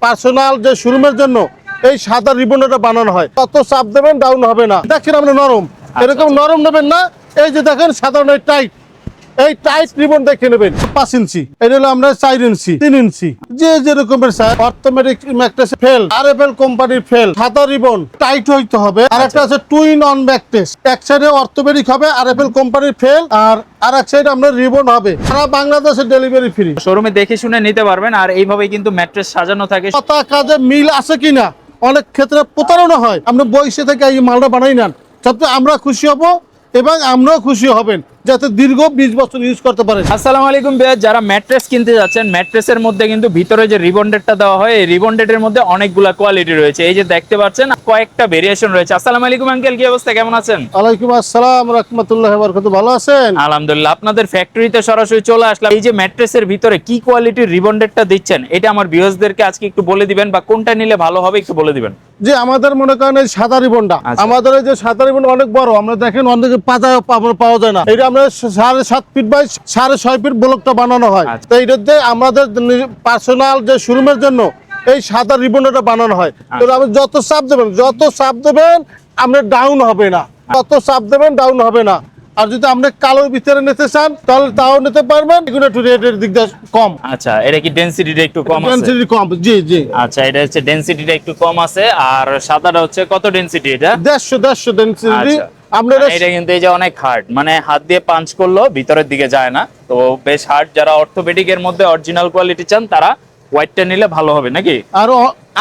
Personal যে শোরুমের জন্য এই সাদা রিবনটা বানানো হয়। কত চাপ দেবেন ডাউন হবে না। দেখেন আপনি নরম, এরকম নরম নেবেন না। এই যে দেখেন সাধারণ টাইট, এই টাইট রিবন দেখে নেবেন 5 ইঞ্চি, এটা হলো আমরা 4 ইঞ্চি 3 ইঞ্চি যে যেরকমের সাইজ। অর্থোমেটিক ম্যাট্রেস ফেল, আরএফএল কোম্পানির ফেল, সাদা রিবন টাইট হইতে হবে। আর একটা আছে টুইন অন ম্যাট্রেস, এক সাইডে অর্থোপেডিক হবে আরএফএল কোম্পানির ফেল, আর আরেক সাইডে আমরা রিবন হবে। সারা বাংলাদেশে ডেলিভারি ফ্রি। শোরুমে দেখে শুনে নিতে পারবেন। আর এইভাবেই কিন্তু ম্যাট্রেস সাজানো থাকে। কথা কাজে মিল আছে কিনা, অনেক ক্ষেত্রে প্রতারণা হয়। আপনি বয়সে থেকে এই মালটা বানাই নেন, যাতে আমরা খুশি হব এবং আমরাও খুশি হবেন, যাতে দীর্ঘ 20 বছর ইউজ করতে পারেন। আসসালামু আলাইকুম ভিউয়ার, যারা ম্যাট্রেস কিনতে যাচ্ছেন, ম্যাট্রেসের মধ্যে কিন্তু ভিতরে যে রিবন্ডেডটা দেওয়া হয়, এই রিবন্ডেডের মধ্যে অনেকগুলা কোয়ালিটি রয়েছে। এই যে দেখতে পাচ্ছেন কয়েকটা ভেরিয়েশন রয়েছে। আসসালামু আলাইকুম আঙ্কেল, কি অবস্থা, কেমন আছেন? ওয়ালাইকুম আসসালাম রাহমাতুল্লাহি ওয়া বারাকাতুহু। ভালো আছেন? আলহামদুলিল্লাহ। আপনাদের ফ্যাক্টরিতে সরাসরি চলে আসলাম। এই যে ম্যাট্রেসের ভিতরে কি কোয়ালিটির রিবন্ডেডটা দিচ্ছেন, এটা আমার ভিউয়ার্সদেরকে আজকে একটু বলে দিবেন, বা কোনটা নিলে ভালো হবে একটু বলে দিবেন। যে আমাদের মনে করেন এই সাদা রিবনটা, আমাদের এই যে সাদা রিবন অনেক বড়, আমরা দেখেন অনেক পাওয়া যায় না। এটা আমরা 7.5 ফিট বাই 6.5 ফিট ব্লকটা বানানো হয়। তো এইটাতে আমাদের পার্সোনাল যে শোরুমের জন্য এই সাদা রিবনটা বানানো হয়। তো আপনি যত চাপ দেবেন আপনার ডাউন হবে না, কত চাপ দেবেন ডাউন হবে না। আর যদি আপনি কালোর ভিতরে নিতে চান তাহলে তাও নিতে পারবেন, এগুলো একটু রেটের দিক দিয়ে কম। আচ্ছা, এটা কি ডেনসিটিটা একটু কম আছে? ডেনসিটি কম, জি জি। আচ্ছা, এটা হচ্ছে ডেনসিটিটা একটু কম আছে। আর সাদাটা হচ্ছে কত ডেনসিটি? এটা 150 ডেনসিটি। আপনারা এটা কিন্তু এই যে অনেক হার্ড, মানে হাত দিয়ে পাঞ্চ করলো ভিতরের দিকে যায় না, তো বেশ হার্ড। যারা অর্থোপেডিক এর মধ্যে অরিজিনাল কোয়ালিটি চান তারা হোয়াইটটা নিলে ভালো হবে নাকি? আর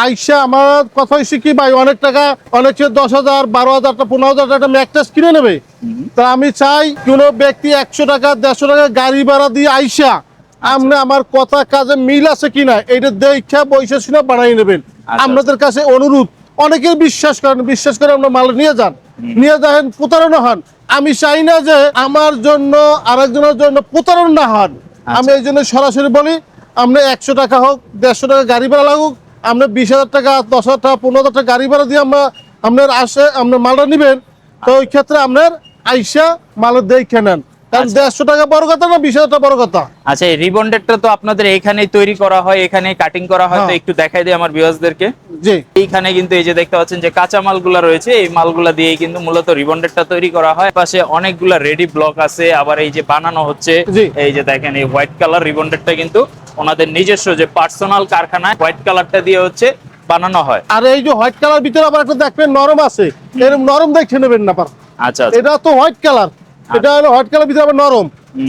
আইসা আমার কথা হচ্ছে কি ভাই, অনেক টাকা, অনেকে 10,000 12,000 15,000 টাকা ম্যাট্রেস কিনে নেবে। তা আমি চাই কোন ব্যক্তি 100 টাকা 150 টাকা গাড়ি ভাড়া দিয়ে আইসা আপনি আমার কথা কাজে মিল আছে কিনা এটা দেখা বৈশা শুনে বানাই নেবেন। আপনাদের কাছে অনুরোধ, অনেকেই বিশ্বাস করে আমরা মাল নিয়ে যান, প্রতারণা হন। আমি চাই না যে আমার জন্য আরেকজনের জন্য প্রতারণা না হন। আমি এই জন্য সরাসরি বলি, আপনি 100 টাকা হোক 150 টাকা গাড়ি ভাড়া লাগুক, আপনি 20,000 টাকা 10,000 টাকা 15,000 টাকা গাড়ি ভাড়া দিয়ে আপনার মালটা নিবেন। তো ওই ক্ষেত্রে আপনার আইসা মালের দেখে নেন, কারণ 150 টাকা বড় কথা না, 20,000 টাকা বড় কথা। আচ্ছা, এই রিবন্ডেডটা তো আপনাদের এখানেই তৈরি করা হয়, এখানেই কাটিং করা হয়, তো একটু দেখাই দিই আমার ভিউয়ার্সদেরকে। জি, এইখানে কিন্তু এই যে দেখতে পাচ্ছেন যে কাঁচা মালগুলা রয়েছে, এই মালগুলা দিয়ে কিন্তু মূলত রিবন্ডেডটা তৈরি করা হয়। পাশে অনেকগুলা রেডি ব্লক আছে, আবার এই যে বানানো হচ্ছে। এই যে দেখেন এই হোয়াইট কালার রিবন্ডেডটা কিন্তু ওনাদের নিজস্ব যে পার্সোনাল কারখানায় হোয়াইট কালারটা দিয়ে হচ্ছে বানানো হয়। আর এই যে হোয়াইট কালার ভিতরে আবার একটা দেখবেন নরম আছে, এরকম নরম দেখে নেবেন না পার। আচ্ছা, এটা তো হোয়াইট কালার, এটা হলো হোয়াইট কালার ভিতরে আবার নরম।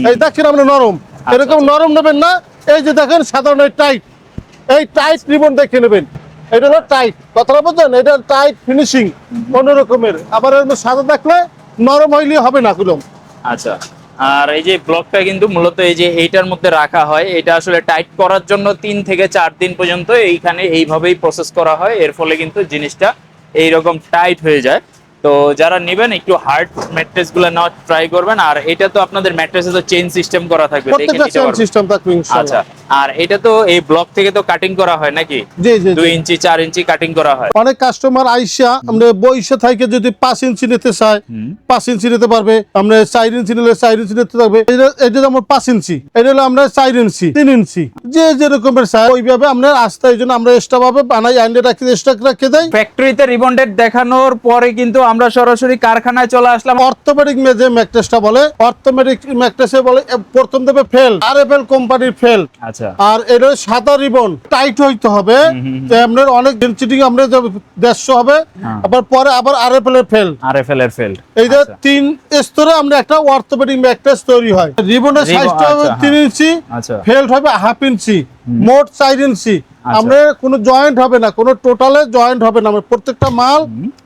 এই দেখেন আপনি নরম, এরকম নরম নেবেন না। এই যে দেখেন সাধারণ টাইট, এই টাইট রিবন দেখে নেবেন। এটা হলো টাইট, কথাটা বুঝছেন? এটা টাইট ফিনিশিং অন্যরকমের। আবার সাদা দেখলে নরম হইলে হবে না কোনো। আচ্ছা, আর এই যে ব্লকটা কিন্তু মূলত এই যে এইটার মধ্যে রাখা হয়, এটা আসলে টাইট করার জন্য 3 থেকে 4 দিন পর্যন্ত এইখানে এইভাবেই প্রসেস করা হয়। এর ফলে কিন্তু জিনিসটা এইরকম টাইট হয়ে যায়। তো যারা নেবেন একটু হার্ড ম্যাট্রেস গুলো নেওয়ার ট্রাই করবেন। আর এটা তো আপনাদের ম্যাট্রেসে তো চেইন সিস্টেম করা থাকবে, দেখে নিতে পারবেন। সিস্টেম থাকবে ইনশাআল্লাহ। আচ্ছা, আর এটা তো এই ব্লক থেকে তো কাটিং করা হয় নাকি? জি জি, 2 ইঞ্চি 4 ইঞ্চি কাটিং করা হয়। অনেক কাস্টমার আইসা আমরা বইসা থেকে যদি 5 ইঞ্চি নিতে চায় 5 ইঞ্চি নিতে পারবে, আমরা 4 ইঞ্চি নিলে 4 ইঞ্চি নিতে পারবে। এটা যেমন 5 ইঞ্চি, এটা হলো আমরা 4 ইঞ্চি 3 ইঞ্চি যে যেরকমের চাই ওইভাবে আমরা আসতে, এই জন্য আমরা এক্সট্রা ভাবে বানাই, আইনে রাখি, এক্সট্রা রেখে দেই। ফ্যাক্টরিতে রিবন্ডেড দেখানোর পরে কিন্তু আমরা সরাসরি কারখানায় চলে আসলাম। অর্থোপেডিক যে ম্যাট্রেসটা বলে, অর্থোপেডিক ম্যাট্রেসে বলে প্রথম দেবে ফেল, আরএফএল কোম্পানির ফেল। আচ্ছা, আর এটা সাদা রিবন টাইট হইতে হবে, আপনার অনেক ডেনসিটি আমরা 150 হবে। আবার পরে আবার আরএফএল এর ফেল, এই যে 3 স্তরে আমরা একটা অর্থোপেডিক ম্যাট্রেস তৈরি হয়। রিবনের সাইজটা হবে 3 ইঞ্চি, ফেল্ড হবে 1/2 ইঞ্চি, মোট 4 ইঞ্চি। আমরা কোনো জয়েন্ট হবে না, কোনো টোটালে জয়েন্ট হবে না। প্রত্যেকটা মাল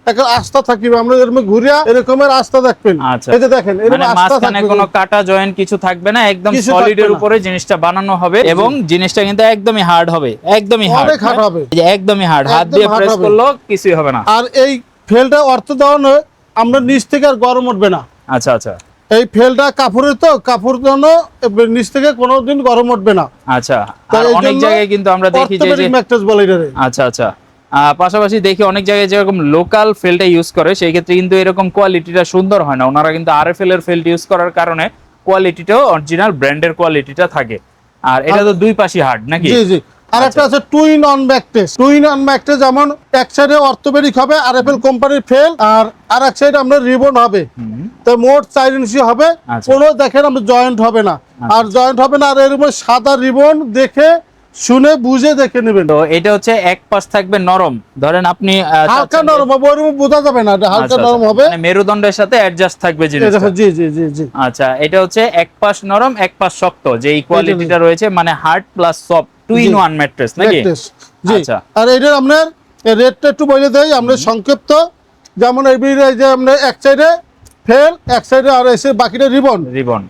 একটা আস্থা থাকবে, আমরা এরকম ঘুরিয়া এরকমের আস্থা দেখবেন। এই যে দেখেন এরকম আস্থা থাকবে, কোনো কাটা জয়েন্ট কিছু থাকবে না, একদম সলিড এর উপরে জিনিসটা বানানো হবে। এবং জিনিসটা কিন্তু একদমই হার্ড হবে, একদমই হার্ড হবে, এই যে একদমই হার্ড, হাত দিয়ে প্রেস করলে কিছুই হবে না। আর এই ফেলটা অর্থ দেওয়া আমরা নিচ থেকে আর গরম উঠবে না। আচ্ছা আচ্ছা, এই ফেলটা কাপড়ের, তো কাপড় জন্য নিচ থেকে কোনোদিন গরম উঠবে না। আচ্ছা, আর অনেক জায়গায় কিন্তু আমরা দেখি যে ম্যাট্রেস বলে এটারে। আচ্ছা আচ্ছা, পাশাপাশি দেখি অনেক জায়গায় যেরকম লোকাল ফেলটা ইউজ করে, সেই ক্ষেত্রে কিন্তু এরকম কোয়ালিটিটা সুন্দর হয় না। ওনারা কিন্তু আরএফএল এর ফেলটা ইউজ করার কারণে কোয়ালিটিটাও অরিজিনাল ব্র্যান্ডের কোয়ালিটিটা থাকে। আর এটা তো দুই পাশই হার্ড নাকি? জি জি, আর একটা আছে two in one mattress. Two in one mattress যেমন এক সাইডে অর্থোপেডিক হবে আরএফএল কোম্পানির ফেল, আর এক সাইডে আমরা রিবন হবে। তো মোট 4 ইঞ্চি হবে। কোনো দেখেন আমরা জয়েন্ট হবে না, আর জয়েন্ট হবে না। আর এর উপর সাদা রিবন দেখে শুনে বুঝে দেখে নেবেন। তো এটা হচ্ছে এক পাশ থাকবে নরম, ধরেন আপনি হালকা নরম হবে, ওর বোঝা যাবে না, হালকা নরম হবে, মানে মেরুদণ্ডের সাথে অ্যাডজাস্ট থাকবে জিনিসটা। জি জি জি জি। আচ্ছা, এটা হচ্ছে এক পাশ নরম এক পাশ শক্ত, যে ইকুয়ালিটিটা রয়েছে, মানে hard plus soft, two in one mattress নাকি? জি। আর এটার আপনার রেটটা একটু বলে দেই আমরা সংক্ষিপ্ত। যেমন এই যে আমরা এক সাইডে ফেল, এক সাইডে আর এসে বাকিটা ribbon,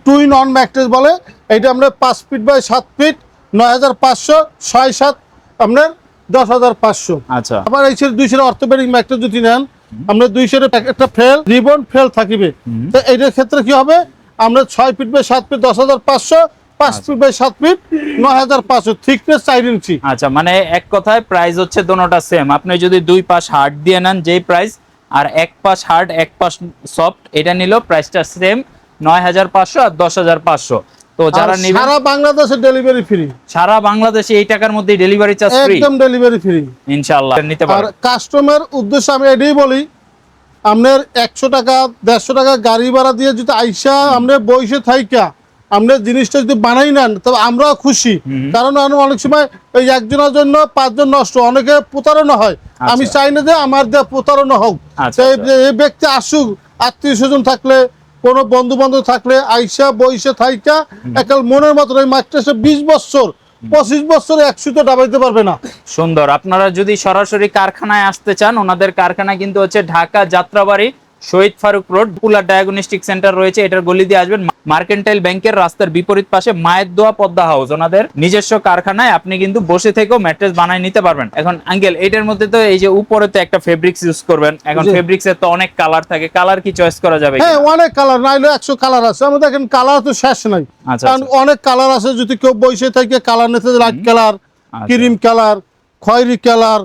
two in one mattress বলে। এটা আমরা 5 ফিট বাই 7 ফিট 9500, 6-7 আপনার 10,500। আচ্ছা, আবার এই দুই সাইডে অর্থোপেডিক ম্যাট্রেস যদি নেন, আমরা দুই সাইডে একটা ফেল রিবন ফেল থাকিবে। তো এইটার ক্ষেত্রে কি হবে, আমরা 6 feet by 7 feet 10,500, 5 feet by 7 feet 9,500, thickness 4 inch. আচ্ছা, মানে এক কথায় প্রাইস হচ্ছে দোনোটা সেম। আপনি যদি দুই পাশ হার্ড দিয়ে নেন যেই প্রাইস, আর এক পাশ হার্ড এক পাশ সফট এটা নিলেও প্রাইসটা সেম, 9,500 আর 10,500। তো যারা নেবেন সারা বাংলাদেশে ডেলিভারি ফ্রি, সারা বাংলাদেশে এই টাকার মধ্যে ডেলিভারি চার্জ ফ্রি, একদম ডেলিভারি ফ্রি ইনশাআল্লাহ নিতে আর পারেন। কাস্টমার উদ্দেশ্যে আমি এটাই বলি, আপনার 100 টাকা 150 টাকা গাড়ি ভাড়া দিয়ে যদি আইসা আপনি বসে থাইকা আপনি জিনিসটা যদি বানাই নেন, তবে আমরাও খুশি। কারণ অনেক সময় ওই একজনের জন্য 5 জন নষ্ট, অনেকে প্রতারণা হয়। আমি চাই না যে আমার দিয়ে প্রতারণা হোক। এই ব্যক্তি আসুক, আত্মীয় স্বজন থাকলে, কোনো বন্ধু বান্ধব থাকলে আইসা বইসে থাইকা একাল মনের মতো ওই মাত্রাসে 20 বছর 25 বছর 100 তো ডাবাইতে পারবে না। সুন্দর। আপনারা যদি সরাসরি কারখানায় আসতে চান, ওনাদের কারখানা কিন্তু হচ্ছে ঢাকা যাত্রাবাড়ি শহীদ ফারুক রোড, পুলার ডায়াগনস্টিক সেন্টার রয়েছে, এটার গলি দিয়ে আসবেন, মার্কেন্টাইল ব্যাংকের রাস্তার বিপরীত পাশে মায়ের দোয়া পদ্মা হাউস, ওনাদের নিজস্ব কারখানায় আপনি কিন্তু বসে থেকেও ম্যাট্রেস বানায় নিতে পারবেন। এখন আঙ্কেল, এটার মধ্যে তো এই যে উপরে তো একটা ফেব্রিক্স ইউজ করবেন, এখন ফেব্রিক্স এর তো অনেক কালার থাকে, কালার কি চয়েস করা যাবে? হ্যাঁ, অনেক কালার, নাইলে 100 কালার আছে। আমরা দেখেন কালার তো শেষ নাই, কারণ অনেক কালার আছে। যদি কেউ বসে থেকে কালার নিতে, লাইট কালার, ক্রিম কালার, খয়েরি কালার,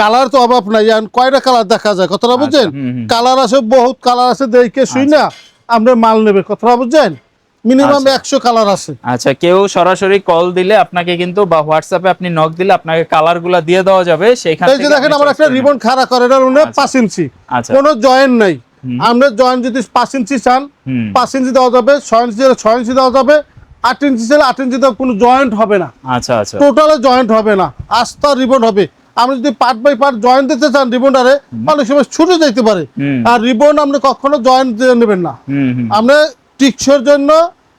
কালার তো অভাব নাই। কয়টা কালার দেখা যায়, কথাটা বুঝছেন? কালার আছে, বহুত কালার আছে, দেখে শুই না আমরা মাল নেবে, কথাটা বুঝছেন? মিনিমাম 100 কালার আছে। আচ্ছা, কেউ সরাসরি কল দিলে আপনাকে কিন্তু, বা হোয়াটসঅ্যাপে আপনি নক দিলে আপনাকে কালার গুলা দিয়ে দেওয়া যাবে। সেইখান থেকে দেখেন আমার একটা রিবন খাড়া করে, এটা 5 ইঞ্চি, কোনো জয়েন্ট নাই। আমরা জয়েন্ট যদি 5 ইঞ্চি চান 5 ইঞ্চি দেওয়া যাবে, 6 ইঞ্চি 6 ইঞ্চি দেওয়া যাবে, 8 ইঞ্চি চাইলে 8 ইঞ্চি দেওয়া, কোনো জয়েন্ট হবে না। আচ্ছা আচ্ছা, টোটালে জয়েন্ট হবে না, আস্থা রিবন হবে। আপনি যদি পার্ট বাই পার্ট জয়েন্ট দিতে চান রিবনটারে, অনেক সময় ছুটে যেতে পারে। আর রিবন আপনি কখনো জয়েন্ট দিয়ে নেবেন না, আপনি টিকসের জন্য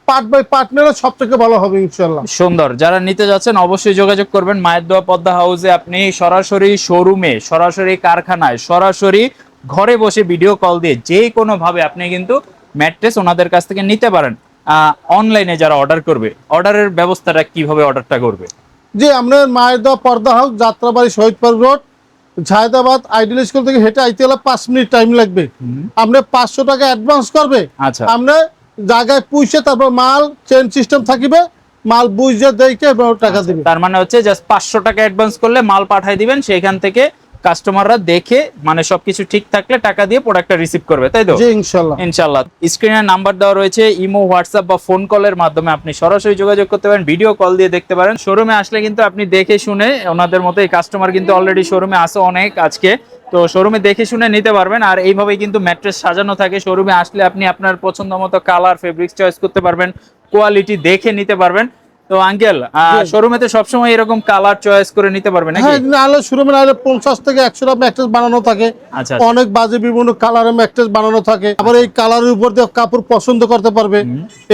পার্ট বাই পার্ট নিলে সব থেকে ভালো হবে ইনশাআল্লাহ। সুন্দর। যারা নিতে যাচ্ছেন অবশ্যই যোগাযোগ করবেন মায়ের দোয়া পদ্মা হাউসে। আপনি সরাসরি শোরুমে, সরাসরি কারখানায়, সরাসরি ঘরে বসে ভিডিও কল দিয়ে যে কোনো ভাবে আপনি কিন্তু ম্যাট্রেস ওনাদের কাছ থেকে নিতে পারেন। অনলাইনে যারা অর্ডার করবে, অর্ডারের ব্যবস্থাটা কিভাবে অর্ডারটা করবে? জি, আপনার মায়ের দোয়া পর্দা হাউস, যাত্রাবাড়ি শহীদ পার্ক রোড, জায়দাবাদ আইডিয়াল স্কুল থেকে হেঁটে আইতে হলে 5 মিনিট টাইম লাগবে। আপনি 500 টাকা অ্যাডভান্স করবে, আচ্ছা, আপনি জায়গায় পুষে তারপর মাল চেন সিস্টেম থাকিবে, মাল বুঝে দেখে টাকা দিবে। তার মানে হচ্ছে জাস্ট 500 টাকা অ্যাডভান্স করলে মাল পাঠিয়ে দিবেন, সেখান থেকে কাস্টমাররা দেখে, মানে সবকিছু ঠিক থাকলে টাকা দিয়ে প্রোডাক্টটা রিসিভ করবে, তাই তো? জি, ইনশাআল্লাহ। ইনশাআল্লাহ। স্ক্রিনে নাম্বার দেওয়া রয়েছে, ইমো, হোয়াটসঅ্যাপ বা ফোন কলের মাধ্যমে আপনি সরাসরি যোগাযোগ করতে পারেন, ভিডিও কল দিয়ে দেখতে পারেন। শোরুমে আসলে কিন্তু আপনি দেখে শুনে, ওনাদের মতো এই কাস্টমার কিন্তু অলরেডি শোরুমে আসে অনেক আজকে, তো শোরুমে দেখে শুনে নিতে পারবেন। আর এইভাবেই কিন্তু ম্যাট্রেস সাজানো থাকে। শোরুমে আসলে আপনি আপনার পছন্দ মতো কালার, ফেব্রিক্স চয়েস করতে পারবেন, কোয়ালিটি দেখে নিতে পারবেন। তো আঙ্কেল, শোরুমে তো সবসময় এরকম কালার চয়েস করে নিতে পারবেন নাকি? হ্যাঁ, নাহলে শোরুমে নাহলে 50 থেকে 100টা ম্যাট্রেস বানানো থাকে। আচ্ছা, অনেক বাজে বিভিন্ন কালারের ম্যাট্রেস বানানো থাকে। আবার এই কালারের উপর দিয়ে কাপড় পছন্দ করতে পারবে,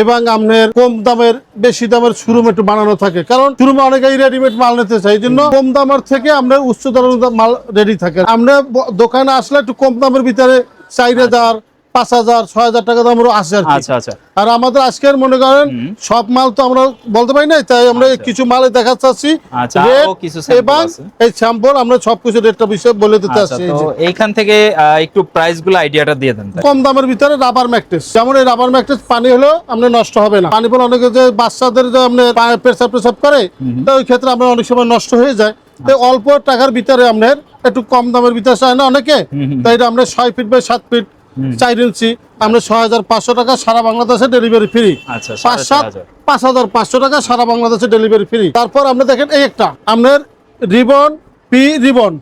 এবং আপনার কম দামের বেশি দামের শোরুমে একটু বানানো থাকে, কারণ শোরুমে অনেকেই রেডিমেড মাল নিতে চাই, এই জন্য কম দামের থেকে আমরা উচ্চ দামের মাল রেডি থাকে। আমরা দোকানে আসলে একটু কম দামের ভিতরে 4000, 5000, 6000 টাকা দামেরও আছে আর কি। আচ্ছা আচ্ছা। আর আমাদের আজকের মনে করেন সব মাল তো আমরা বলতে পারি না, তাই আমরা কিছু মালে দেখা চাচ্ছি, এবং এই স্যাম্পল আমরা সবকিছু রেটটা বিষয়ে বলে দিতে আসছি। তো এইখান থেকে একটু প্রাইস গুলো আইডিয়াটা দিয়ে দেন। কম দামের ভিতরে রাবার ম্যাট্রেস, যেমন এই রাবার ম্যাট্রেস পানি হলো আপনার নষ্ট হবে না। পানি পড়লে অনেকে যে বাচ্চাদের যে আপনার পেশাব করে, তো ওই ক্ষেত্রে আমরা অনেক সময় নষ্ট হয়ে যায়। অল্প টাকার ভিতরে আপনার একটু কম দামের ভিতরে চায় না অনেকে, তাই এটা আমরা 6 ফিট বাই 7 ফিট 4 ইঞ্চি আমরা 6500 টাকা সারা বাংলাদেশে ডেলিভারি ফ্রি। আচ্ছা, 5-7 5500 টাকা সারা বাংলাদেশে ডেলিভারি ফ্রি। তারপর আপনি দেখেন এই একটা আপনার রিবন পি রিবন,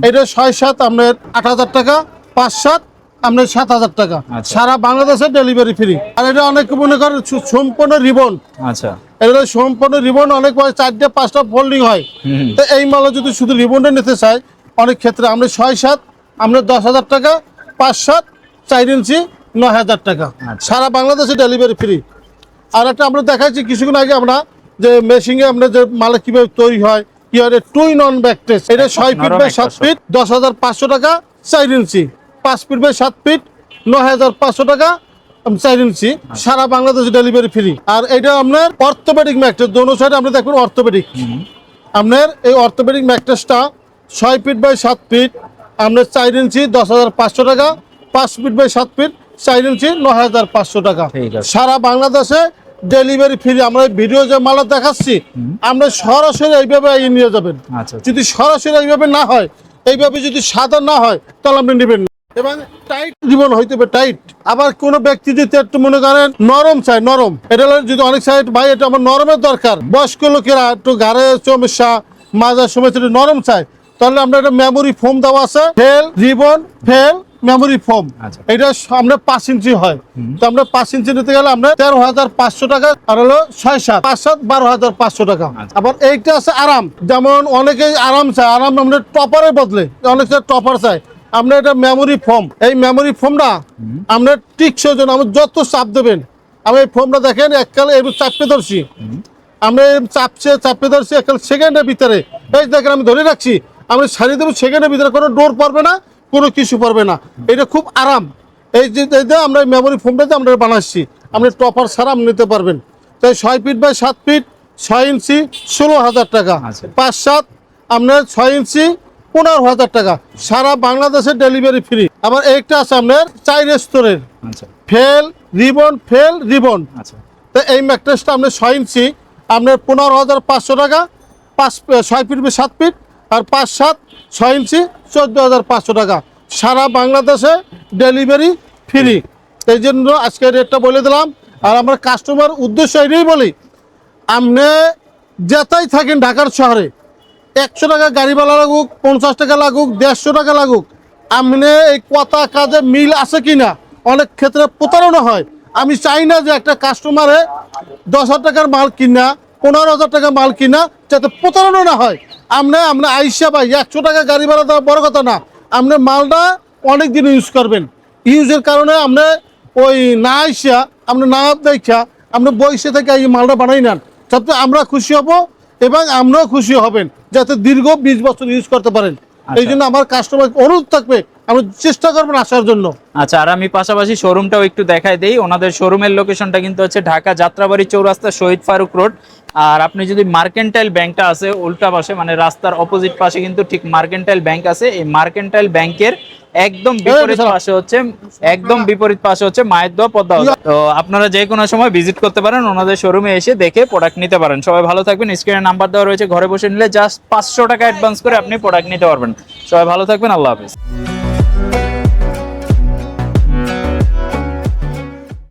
এটা 6-7 আপনার 8000 টাকা, 5-7 আপনার 7000 টাকা আচ্ছা। সারা বাংলাদেশে ডেলিভারি ফ্রি। আর এটা অনেক মনে করেন সম্পূর্ণ রিবন, আচ্ছা এটা সম্পূর্ণ রিবন, অনেক 4টা-5টা ফোল্ডিং হয়। তো এই মাল যদি শুধু রিবনটা নিতে চাই অনেক ক্ষেত্রে আমরা 6-7 আমরা 10,000 টাকা, 5-7 4 ইঞ্চি 9,000 টাকা আচ্ছা। সারা বাংলাদেশে ডেলিভারি ফ্রি। আর একটা আমরা দেখাচ্ছি কিছুক্ষণ আগে আমরা যে মেশিনে আমরা যে মাল কিভাবে তৈরি হয় কি হয়, টুই নন ব্যাকটেস, এটা 6 ফিট বাই 7 ফিট 10,500 টাকা 4 ইঞ্চি, 5 ফিট বাই 7 ফিট 9,500 টাকা 4 ইঞ্চি সারা বাংলাদেশে ডেলিভারি ফ্রি। আর এটা আপনার অর্থোপেডিক ম্যাট্রেস, দোনো সাইডে আপনি দেখবেন অর্থোপেডিক। আপনার এই অর্থোপেডিক ম্যাট্রেসটা 6 ফিট বাই 7 ফিট আপনার 4 ইঞ্চি 10,500 টাকা, 5 ফিট বাই 7 ফিট 4 ইঞ্চি 9,500 টাকা ঠিক আছে। সারা বাংলাদেশে ডেলিভারি ফ্রি। আমরা ভিডিও যে মাল দেখাচ্ছি আমরা সরাসরি এইভাবে নিয়ে যাবেন। আচ্ছা যদি সরাসরি এইভাবে না হয়, এইভাবে যদি সাদা না হয় তাহলে আপনি নেবেন না। এবং টাইট রিবন হইতে হবে টাইট। আবার কোনো ব্যক্তি যদি একটু মনে করেন নরম চাই, নরম, এটা হলো যদি অনেক সাইড ভাই এটা আমার নরমের দরকার, বয়স্ক লোকেরা একটু ঘাড়ে সমস্যা মাজার সমস্যা নরম চাই, তাহলে আমরা একটা মেমোরি ফোম দেওয়া আছে, fail ribbon fail memory foam, আচ্ছা। এটা আমরা 5 ইঞ্চি হয়। তো আমরা 5 ইঞ্চি নিতে গেলে আমরা 13,500 টাকা, আর হলো 6-7 5-7 12,500 টাকা। আচ্ছা। আবার এইটা আছে আরাম, যেমন অনেকেই আরাম চায়, আরাম আমরা টপারের বদলে অনেক টপার চায়, আমরা এটা মেমোরি ফোম, এই মেমোরি ফোমটা আমরা টিকসই জন্য আমরা যত চাপ দেবেন, আমি এই ফোমটা দেখেন এককালে এই চাপে ধরছি, আমরা চাপে ধরছি এককাল সেকেন্ডের ভিতরে, এই দেখেন আমি ধরে রাখছি, আমি ছাড়িয়ে দেবো সেকেন্ডের ভিতরে, কোনো ডোর পড়বে না, কোনো কিছু পড়বে না, এটা খুব আরাম। এই যে আমরা মেমোরি ফোমটাতে আমরা বানাচ্ছি, আপনি টপার ছাড়া আপনি নিতে পারবেন। তাই 6 ফিট বাই 7 ফিট 6 ইঞ্চি 16,000 টাকা, আচ্ছা। 5-7 আপনার 6 ইঞ্চি 15,000 টাকা সারা বাংলাদেশে ডেলিভারি ফ্রি। আবার একটা আছে আপনার 4 স্তরের আচ্ছা ফেল রিবন। আচ্ছা তো এই ম্যাট্রেসটা আপনার 6 ইঞ্চি আপনার 15,500 টাকা, 6 ফিট বাই 7 ফিট, আর 5-7 6 ইঞ্চি 14,500 টাকা সারা বাংলাদেশে ডেলিভারি ফ্রি। এই জন্য আজকে রেটটা বলে দিলাম। আর আমরা কাস্টমার উদ্দেশ্য এটাই বলি, আপনি যেটাই থাকেন ঢাকার শহরে, 100 টাকা গাড়ি ভাড়া লাগুক, 50 টাকা লাগুক, 150 টাকা লাগুক, আপনি এই কথা কাজে মিল আছে কিনা, অনেক ক্ষেত্রে প্রতারণা হয়। আমি চাই না যে একটা কাস্টমারে 10,000 টাকার মাল কিনা 15,000 টাকা মাল কিনা যাতে প্রতারণা না হয়। আমরা আইসা ভাই 100 টাকা গাড়ি ভাড়া দেওয়া বড় কথা না, আপনি মালটা অনেক দিন ইউজ করবেন, ইউজের কারণে আপনি ওই না আইসা আপনি না দেখা আপনি বয়সে থেকে এই মালটা বানাই নেন, যাতে আমরা খুশি হব এবং আমরাও খুশি হবেন, যাতে দীর্ঘ 20 বছর ইউজ করতে পারেন। এই জন্য আমার কাস্টমার অনুরোধ থাকবে, আমরা চেষ্টা করবেন আসার জন্য। আচ্ছা, আর আমি পাশাপাশি শোরুমটাও একটু দেখাই দেই। ওনাদের শোরুমের লোকেশনটা কিন্তু হচ্ছে ঢাকা যাত্রাবাড়ি চৌরাস্তা শহীদ ফারুক রোড। আর আপনি যদি মার্কেন্টাইল ব্যাংকটা আছে উল্টা পাশে, মানে রাস্তার অপোজিট পাশে কিন্তু ঠিক মার্কেন্টাইল ব্যাংক আছে, এই মার্কেন্টাইল ব্যাংকের একদম বিপরীত পাশে হচ্ছে মায়ের দোয়া পদ্মা হাউস। তো আপনারা যে কোনো সময় ভিজিট করতে পারেন, ওনাদের শোরুমে এসে দেখে প্রোডাক্ট নিতে পারেন। সবাই ভালো থাকবেন। স্ক্রিনে নাম্বার দেওয়া রয়েছে, ঘরে বসে নিলে জাস্ট 500 টাকা অ্যাডভান্স করে আপনি প্রোডাক্ট নিতে পারবেন। সবাই ভালো থাকবেন, আল্লাহ হাফেজ।